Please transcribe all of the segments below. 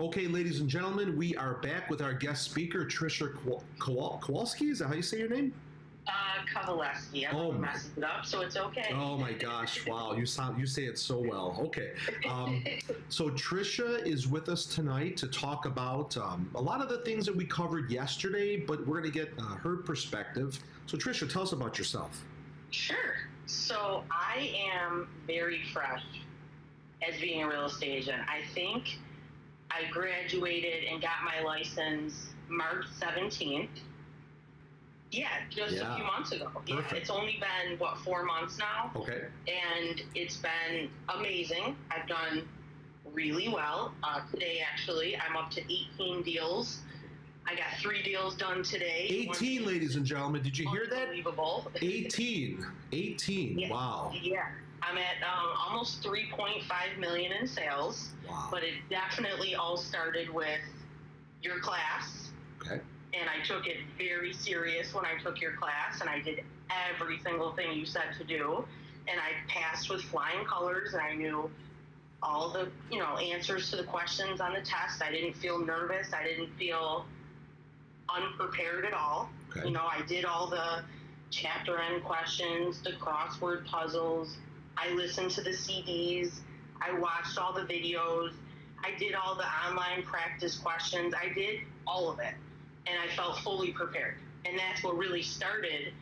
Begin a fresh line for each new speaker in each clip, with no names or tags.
Okay, ladies and gentlemen, we are back with our guest speaker, Trisha Kowalski. Is that how you say your name?
Kowaleski. I wouldn't mess it up, so it's okay.
Oh my gosh! Wow, you say it so well. Okay, so Trisha is with us tonight to talk about a lot of the things that we covered yesterday, but we're going to get her perspective. So Trisha, tell us about yourself.
Sure. So I am very fresh as being a real estate agent. I think I graduated and got my license March 17th. Yeah, just a few months ago. Yeah, it's only been, 4 months now?
Okay.
And it's been amazing. I've done really well. Today, actually, I'm up to 18 deals. I got 3 deals done today.
18, ladies and gentlemen. Did you hear that?
Unbelievable.
18.
Yeah.
Wow.
Yeah. I'm at almost 3.5 million in sales.
Wow.
But it definitely all started with your class.
Okay.
And I took it very serious when I took your class, and I did every single thing you said to do. And I passed with flying colors, and I knew all the, answers to the questions on the test. I didn't feel nervous. I didn't feel unprepared at all.
Okay.
I did all the chapter end questions, the crossword puzzles. I listened to the CDs. I watched all the videos. I did all the online practice questions. I did all of it. And I felt fully prepared. And that's what really started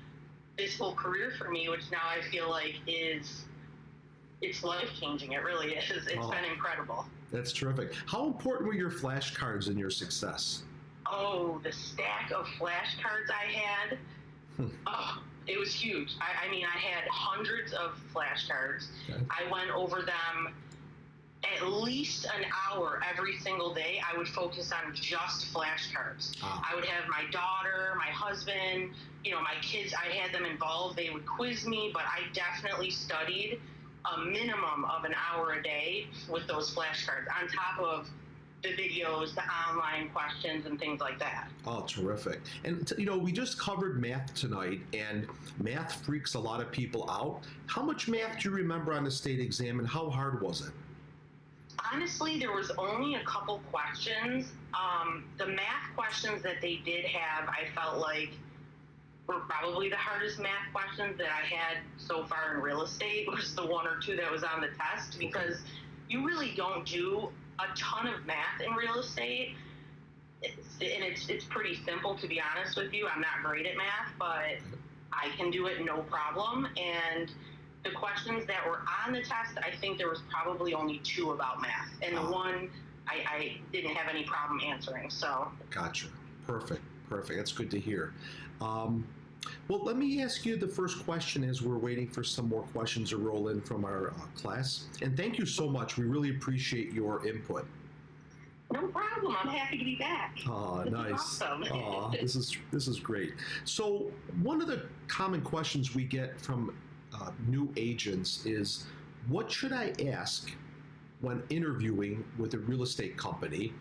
this whole career for me, which now I feel like it's life-changing. It really is. It's been incredible.
That's terrific. How important were your flashcards in your success?
Oh, the stack of flashcards I had, it was huge. I mean, I had hundreds of flashcards.
Okay.
I went over them at least an hour every single day. I would focus on just flashcards. I would have my daughter, my husband, my kids, I had them involved. They would quiz me, but I definitely studied a minimum of an hour a day with those flashcards on top of the videos, the online questions, and things like that.
Oh, terrific. And, we just covered math tonight, and math freaks a lot of people out. How much math do you remember on the state exam, and how hard was it?
Honestly, there was only a couple questions. The math questions that they did have, I felt like were probably the hardest math questions that I had so far in real estate, was the 1 or 2 that was on the test, because you really don't do a ton of math in real estate. It's pretty simple, to be honest with you. I'm not great at math, but I can do it no problem. And the questions that were on the test, I think there was probably only 2 about math. And the one I didn't have any problem answering. So. Gotcha.
Perfect. That's good to hear. Well, let me ask you the first question as we're waiting for some more questions to roll in from our class. And thank you so much. We really appreciate your input.
No problem. I'm happy to be back.
Oh, nice.
Awesome.
Oh, this is great. So one of the common questions we get from new agents is, what should I ask when interviewing with a real estate company?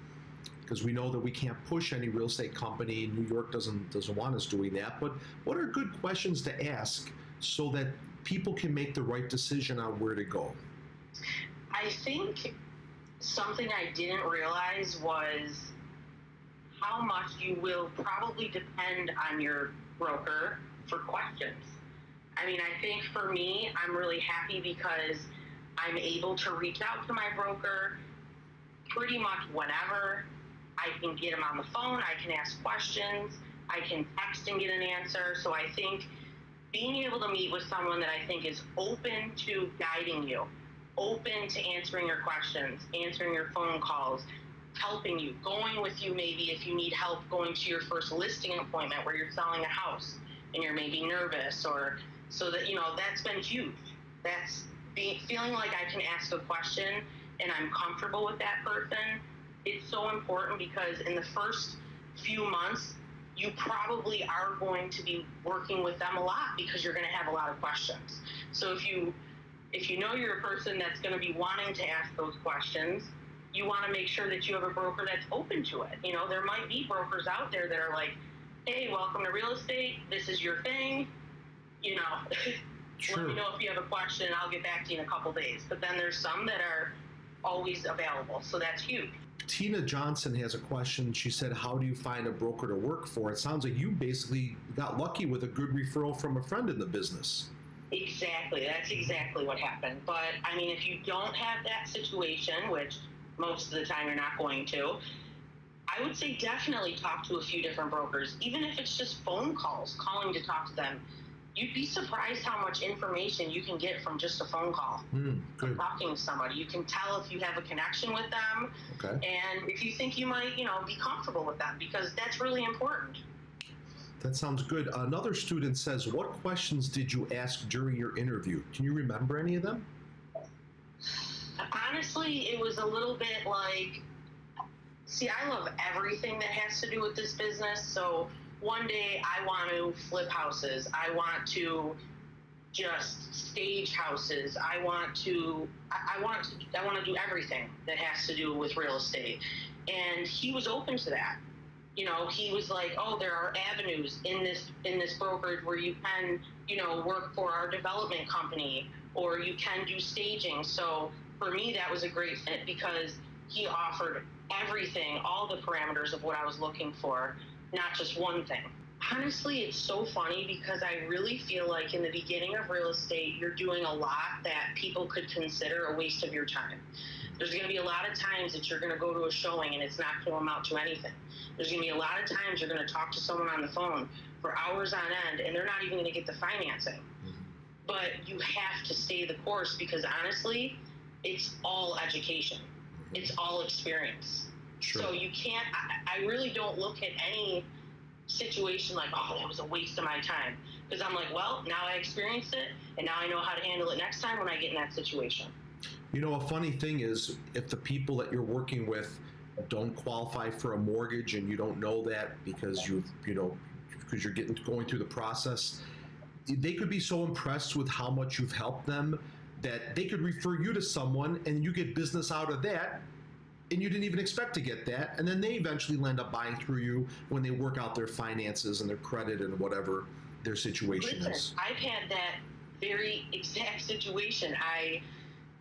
Because we know that we can't push any real estate company. New York doesn't want us doing that. But what are good questions to ask so that people can make the right decision on where to go?
I think something I didn't realize was how much you will probably depend on your broker for questions. I mean, I think for me, I'm really happy because I'm able to reach out to my broker pretty much whenever. I can get him on the phone, I can ask questions, I can text and get an answer. So I think being able to meet with someone that I think is open to guiding you, open to answering your questions, answering your phone calls, helping you, going with you maybe if you need help going to your first listing appointment where you're selling a house and you're maybe nervous, or so that, that's been huge. That's feeling like I can ask a question and I'm comfortable with that person. It's so important because in the first few months, you probably are going to be working with them a lot because you're going to have a lot of questions. So if you know you're a person that's going to be wanting to ask those questions, you want to make sure that you have a broker that's open to it. There might be brokers out there that are like, hey, welcome to real estate. This is your thing.
Sure.
Let me know if you have a question. I'll get back to you in a couple days. But then there's some that are always available. So that's huge.
Tina Johnson has a question. She said, how do you find a broker to work for? It sounds like you basically got lucky with a good referral from a friend in the business.
Exactly. That's exactly what happened. But I mean, if you don't have that situation, which most of the time you're not going to, I would say definitely talk to a few different brokers, even if it's just phone calls, calling to talk to them. You'd be surprised how much information you can get from just a phone call.
Good.
Talking to somebody. You can tell if you have a connection with them,
Okay.
and if you think you might, be comfortable with them, because that's really important.
That sounds good. Another student says, what questions did you ask during your interview? Can you remember any of them?
Honestly, it was a little bit like, see, I love everything that has to do with this business. So one day I want to flip houses. I want to just stage houses. I want to do everything that has to do with real estate. And he was open to that. He was like, oh, there are avenues in this brokerage where you can, work for our development company, or you can do staging. So for me, that was a great fit because he offered everything, all the parameters of what I was looking for, not just one thing. Honestly, it's so funny because I really feel like in the beginning of real estate, you're doing a lot that people could consider a waste of your time. There's going to be a lot of times that you're going to go to a showing and it's not going to amount to anything. There's going to be a lot of times you're going to talk to someone on the phone for hours on end and they're not even going to get the financing. But you have to stay the course because honestly, it's all education. It's all experience.
Sure.
So you can't, I really don't look at any situation like, oh, that was a waste of my time. Because I'm like, well, now I experienced it and now I know how to handle it next time when I get in that situation.
A funny thing is, if the people that you're working with don't qualify for a mortgage and you don't know that because because you're going through the process, they could be so impressed with how much you've helped them that they could refer you to someone and you get business out of that and you didn't even expect to get that, and then they eventually end up buying through you when they work out their finances and their credit and whatever their situation is.
I've had that very exact situation. I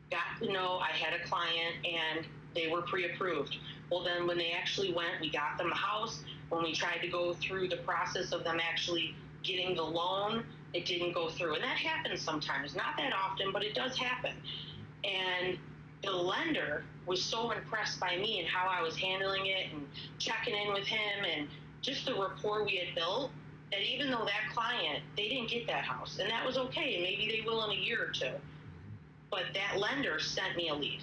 got to know I had a client and they were pre-approved. Well, then when they actually went, we got them the house. When we tried to go through the process of them actually getting the loan, it didn't go through. And that happens sometimes, not that often, but it does happen. And the lender was so impressed by me and how I was handling it and checking in with him and just the rapport we had built, that even though that client, they didn't get that house, and that was okay, and maybe they will in a year or two. But that lender sent me a lead.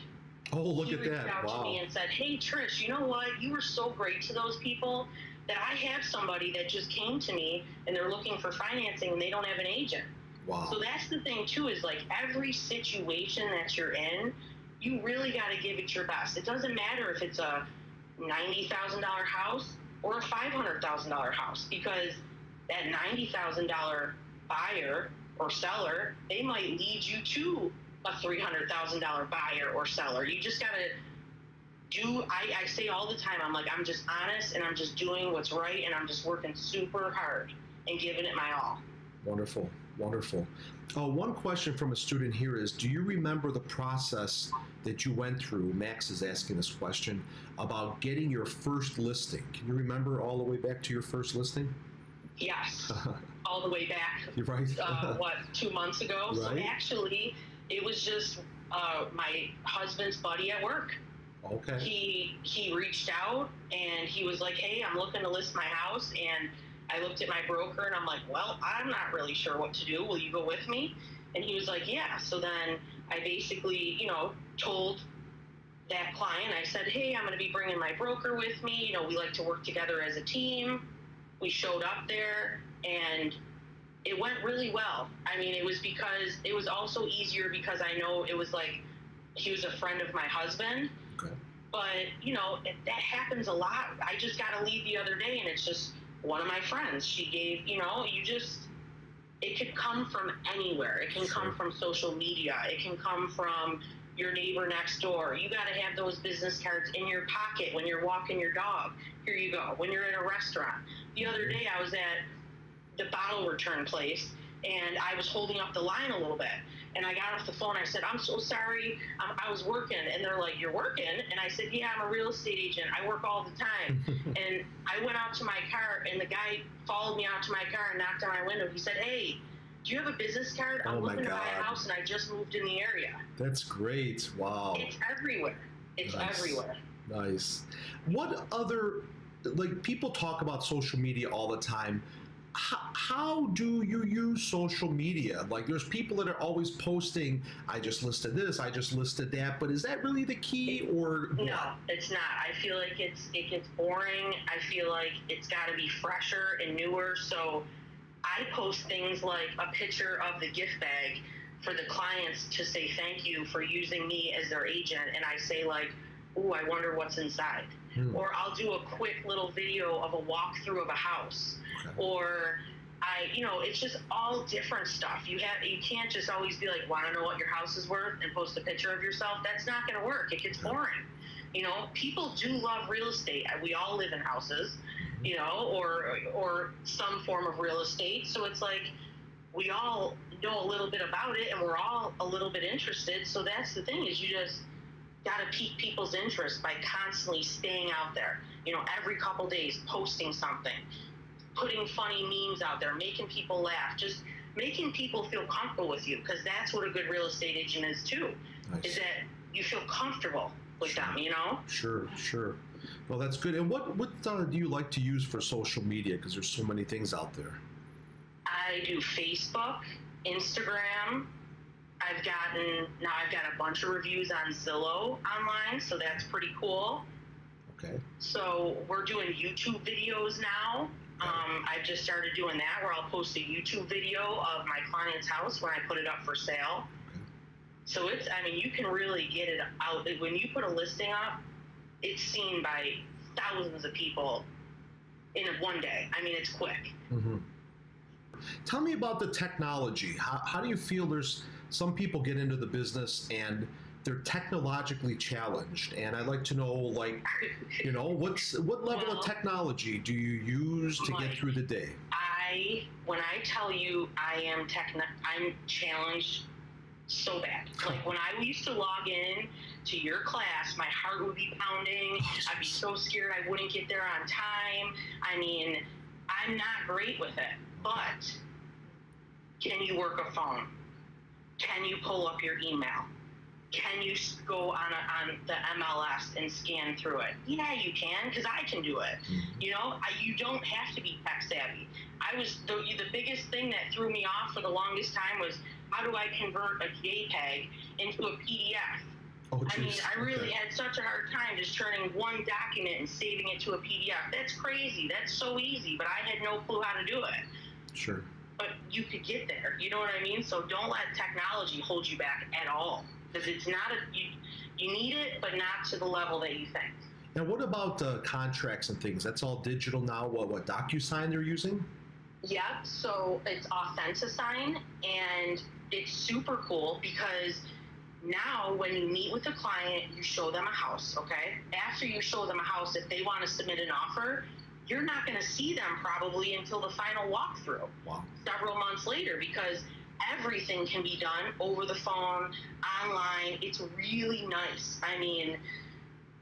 Oh, look at that.
He reached out to me and said, hey, Trish, you know what? You were so great to those people that I have somebody that just came to me and they're looking for financing and they don't have an agent.
Wow.
So that's the thing, too, is like every situation that you're in, you really got to give it your best. It doesn't matter if it's a $90,000 house or a $500,000 house, because that $90,000 buyer or seller, they might lead you to a $300,000 buyer or seller. You just got to do, I say all the time, I'm like, I'm just honest and I'm just doing what's right and I'm just working super hard and giving it my all.
Wonderful, wonderful. One question from a student here is, do you remember the process that you went through? Max is asking this question about getting your first listing. Can you remember all the way back to your first listing?
Yes, all the way back.
You're right.
2 months ago?
Right.
So actually, it was just my husband's buddy at work.
Okay.
He reached out and he was like, hey, I'm looking to list my house. And I looked at my broker and I'm like, well, I'm not really sure what to do. Will you go with me? And he was like, yeah. So then I basically, told that client, I said, hey, I'm going to be bringing my broker with me. We like to work together as a team. We showed up there and it went really well. I mean, it was also easier because I know it was like, he was a friend of my husband.
Okay.
But, that happens a lot. I just got a lead the other day and it's just one of my friends. She gave, it could come from anywhere. It can come from social media. It can come from your neighbor next door. You got to have those business cards in your pocket when you're walking your dog. Here you go. When you're in a restaurant. The other day I was at the bottle return place and I was holding up the line a little bit And I got off the phone. I said, I'm so sorry. I was working. And they're like, you're working? And I said, yeah, I'm a real estate agent. I work all the time. And I went out to my car, and the guy followed me out to my car and knocked on my window. He said, hey, do you have a business card? I'm looking to buy a house, and I just moved in the area.
That's great. Wow.
It's everywhere. It's everywhere.
Nice. What other, like, people talk about social media all the time. How do you use social media? Like, there's people that are always posting, I just listed this, I just listed that, but is that really the key, or what?
No, it's not. I feel like it gets boring. I feel like it's got to be fresher and newer. So I post things like a picture of the gift bag for the clients to say thank you for using me as their agent, and I say, like, ooh, I wonder what's inside. Or I'll do a quick little video of a walkthrough of a house. Okay. Or it's just all different stuff. You can't just always be like, want to know what your house is worth and post a picture of yourself. That's not going to work. It gets boring. People do love real estate. We all live in houses, or some form of real estate. So it's like, we all know a little bit about it, and we're all a little bit interested. So that's the thing, is you just got to pique people's interest by constantly staying out there, every couple days posting something, putting funny memes out there, making people laugh, just making people feel comfortable with you, because that's what a good real estate agent is too. Nice. Is that you feel comfortable with them,
Sure. Well, that's good. And what do you like to use for social media? Because there's so many things out there.
I do Facebook, Instagram. I've got a bunch of reviews on Zillow online, so that's pretty cool.
Okay.
So we're doing YouTube videos now. I've just started doing that, where I'll post a YouTube video of my client's house when I put it up for sale. Okay. So you can really get it out. When you put a listing up, it's seen by thousands of people in one day. It's quick.
Mm-hmm. Tell me about the technology. How do you feel there's some people get into the business and they're technologically challenged, and I'd like to know, like, what level of technology do you use to get through the day?
When I tell you I'm challenged so bad. Like, when I used to log in to your class, my heart would be pounding. I'd be so scared I wouldn't get there on time. I'm not great with it, but can you work a phone? Can you pull up your email? Can you go on the MLS and scan through it? Yeah, you can, because I can do it. You don't have to be tech savvy. The biggest thing that threw me off for the longest time was, how do I convert a JPEG into a PDF?
Oh, geez.
I really had such a hard time just turning one document and saving it to a PDF. That's crazy. That's so easy, but I had no clue how to do it.
Sure.
But you could get there. You know what I mean? So don't let technology hold you back at all. Because it's not you need it, but not to the level that you think.
And what about contracts and things? That's all digital now. What DocuSign they're using?
Yep. So it's AuthentiSign, and it's super cool because now when you meet with a client, you show them a house. Okay. After you show them a house, if they want to submit an offer, you're not going to see them probably until the final walkthrough.
Wow.
Several months later, because everything can be done over the phone, online. It's really nice.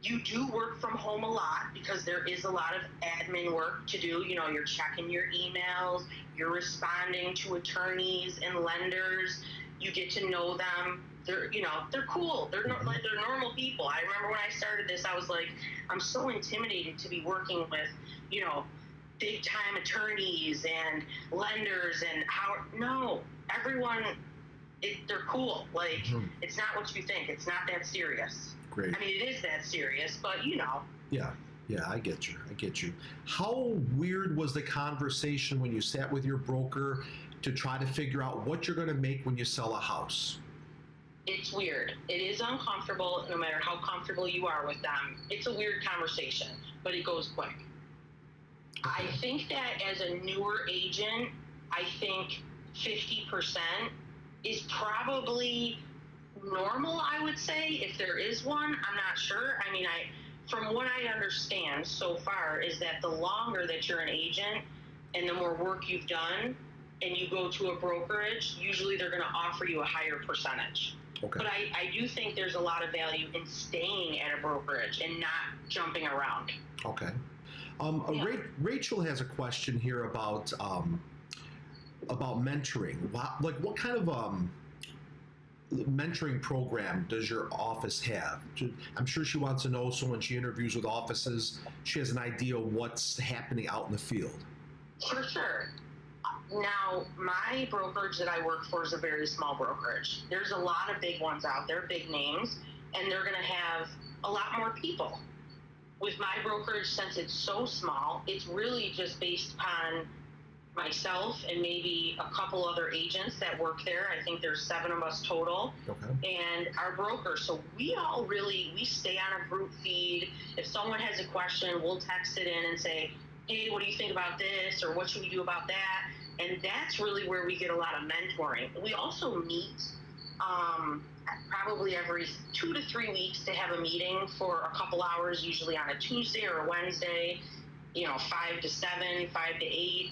You do work from home a lot because there is a lot of admin work to do. You're checking your emails, you're responding to attorneys and lenders. You get to know them. They're cool. They're normal people. I remember when I started this, I was like, I'm so intimidated to be working with, big time attorneys and lenders and everyone, they're cool. Like, it's not what you think. It's not that serious.
Great.
It is that serious, but
Yeah, I get you. How weird was the conversation when you sat with your broker to try to figure out what you're going to make when you sell a house?
It's weird. It is uncomfortable, no matter how comfortable you are with them. It's a weird conversation, but it goes quick. Okay. I think that as a newer agent, I think 50% is probably normal, I would say. If there is one, I'm not sure. From what I understand so far, is that the longer that you're an agent and the more work you've done, and you go to a brokerage, usually they're going to offer you a higher percentage.
Okay.
But I do think there's a lot of value in staying at a brokerage and not jumping around.
Okay.
Yeah.
Rachel has a question here about mentoring. What kind of mentoring program does your office have? I'm sure she wants to know, so when she interviews with offices, she has an idea of what's happening out in the field.
For sure. Now, my brokerage that I work for is a very small brokerage. There's a lot of big ones out there, big names, and they're going to have a lot more people. With my brokerage, since it's so small, it's really just based upon myself and maybe a couple other agents that work there. I think there's 7 of us total.
Okay.
And our broker. So we stay on a group feed. If someone has a question, we'll text it in and say, hey, what do you think about this? Or what should we do about that? And that's really where we get a lot of mentoring. We also meet probably every 2 to 3 weeks to have a meeting for a couple hours, usually on a Tuesday or a Wednesday, 5 to 7, 5 to 8.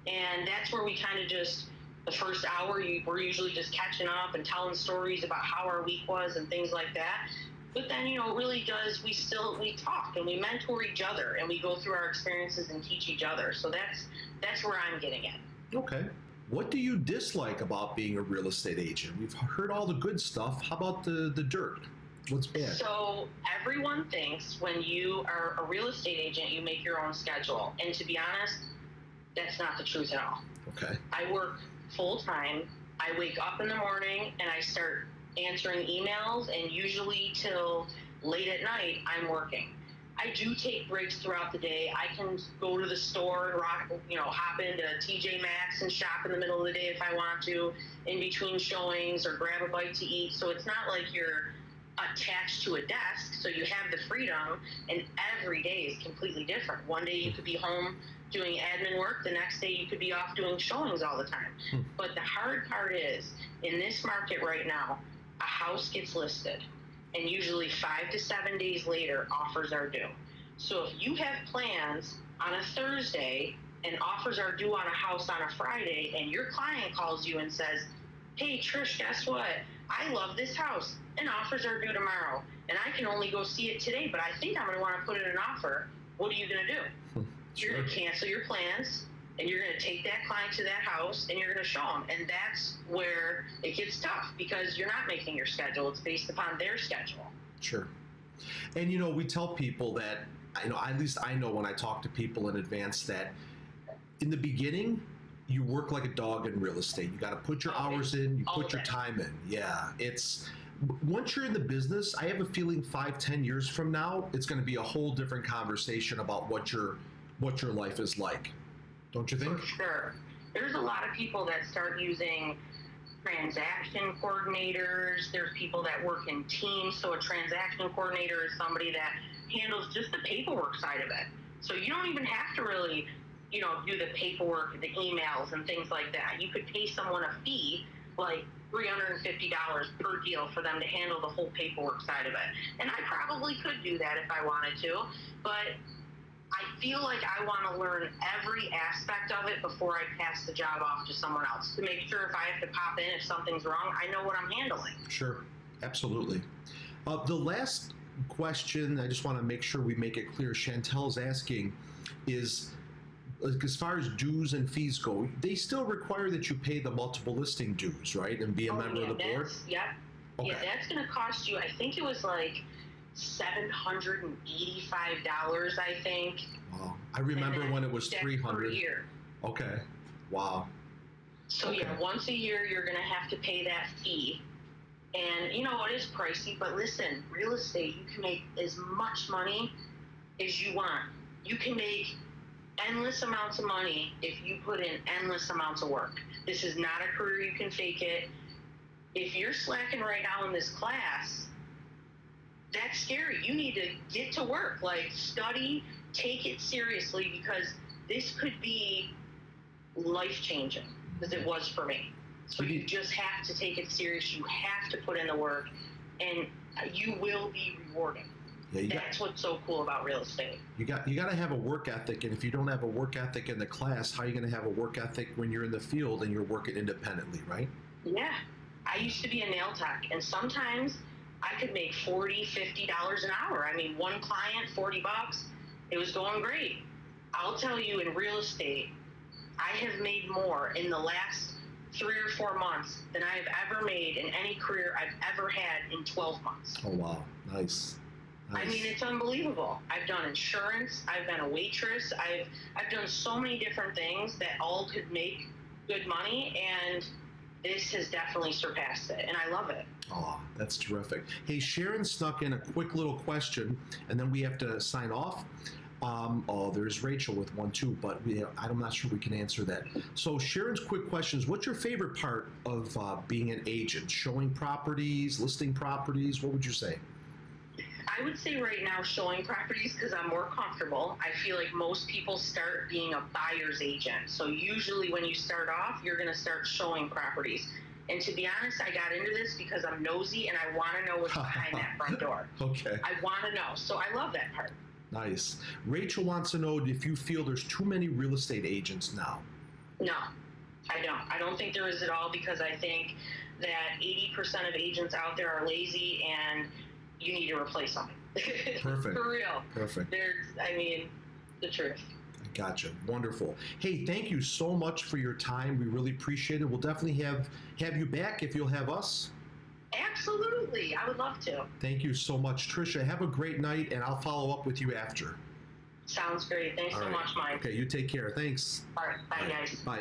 And that's where we kind of just, the first hour, we're usually just catching up and telling stories about how our week was and things like that. But then, it really does, we talk and we mentor each other and we go through our experiences and teach each other. So that's where I'm getting at.
Okay. What do you dislike about being a real estate agent? We've heard all the good stuff. How about the dirt? What's bad?
So everyone thinks when you are a real estate agent, you make your own schedule. And to be honest, that's not the truth at all.
Okay.
I work full time. I wake up in the morning and I start answering emails, and usually till late at night, I'm working. I do take breaks throughout the day. I can go to the store and hop into TJ Maxx and shop in the middle of the day if I want to, in between showings, or grab a bite to eat. So it's not like you're attached to a desk, so you have the freedom, and every day is completely different. One day you could be home doing admin work, the next day you could be off doing showings all the time. But the hard part is, in this market right now, a house gets listed, and usually 5 to 7 days later, offers are due. So if you have plans on a Thursday and offers are due on a house on a Friday, and your client calls you and says, hey, Trish, guess what? I love this house, and offers are due tomorrow, and I can only go see it today, but I think I'm going to want to put in an offer. What are you going to do? You're going to cancel your plans, and you're going to take that client to that house, and you're going to show them. And that's where it gets tough, because you're not making your schedule. It's based upon their schedule.
Sure. And, we tell people that, at least I know when I talk to people in advance, that in the beginning, you work like a dog in real estate. You got to put your hours in, you put your time in. Yeah. Once you're in the business, I have a feeling 5-10 years from now, it's going to be a whole different conversation about what your life is like. Don't you think?
For sure. There's a lot of people that start using transaction coordinators. There's people that work in teams. So a transaction coordinator is somebody that handles just the paperwork side of it. So you don't even have to really, do the paperwork, the emails and things like that. You could pay someone a fee, like $350 per deal, for them to handle the whole paperwork side of it. And I probably could do that if I wanted to, but I feel like I want to learn every aspect of it before I pass the job off to someone else, to make sure if I have to pop in, if something's wrong, I know what I'm handling.
Sure, absolutely. The last question, I just want to make sure we make it clear, Chantel's asking, is as far as dues and fees go, they still require that you pay the multiple listing dues, right? And be a member of the board?
Yep.
Okay.
Yeah, that's going to cost you, I think it was like $785, I think.
Wow. I remember when it was $300
per year.
Okay. Wow.
So
okay.
Yeah, once a year you're going to have to pay that fee. And it is pricey, but listen, real estate, you can make as much money as you want. You can make endless amounts of money if you put in endless amounts of work. This is not a career you can fake it. If you're slacking right now in this class, that's scary. You need to get to work, study, take it seriously, because this could be life-changing, as it was for me. So you just have to take it serious. You have to put in the work, and you will be rewarded.
Yeah,
That's what's so cool about real estate.
you got to have a work ethic, and if you don't have a work ethic in the class, how are you going to have a work ethic when you're in the field and you're working independently, right?
Yeah. I used to be a nail tech, and sometimes I could make $40, $50 an hour. I mean, one client, $40. It was going great. I'll tell you, in real estate, I have made more in the last 3 or 4 months than I have ever made in any career I've ever had in 12 months.
Oh wow, nice.
I mean, it's unbelievable. I've done insurance. I've been a waitress. I've done so many different things that all could make good money, and this has definitely surpassed it, and I love it.
Oh, that's terrific. Hey, Sharon snuck in a quick little question, and then we have to sign off. There's Rachel with one too, but I'm not sure we can answer that. So Sharon's quick question is, what's your favorite part of being an agent? Showing properties, listing properties? What would you say?
I would say right now showing properties because I'm more comfortable. I feel like most people start being a buyer's agent. So usually when you start off, you're going to start showing properties. And to be honest, I got into this because I'm nosy and I want to know what's behind that front door.
Okay.
I want to know. So I love that part.
Nice. Rachel wants to know if you feel there's too many real estate agents now.
No, I don't. I don't think there is at all because I think that 80% of agents out there are lazy and you need to replace them.
Perfect.
For real.
Perfect.
The truth.
Gotcha. Wonderful. Hey, thank you so much for your time. We really appreciate it. We'll definitely have you back if you'll have us.
Absolutely. I would love to.
Thank you so much, Tricia. Have a great night, and I'll follow up with you after.
Sounds great. Thanks
All
so
right.
much, Mike.
Okay, you take care. Thanks.
All right. Bye,
All right.
guys.
Bye.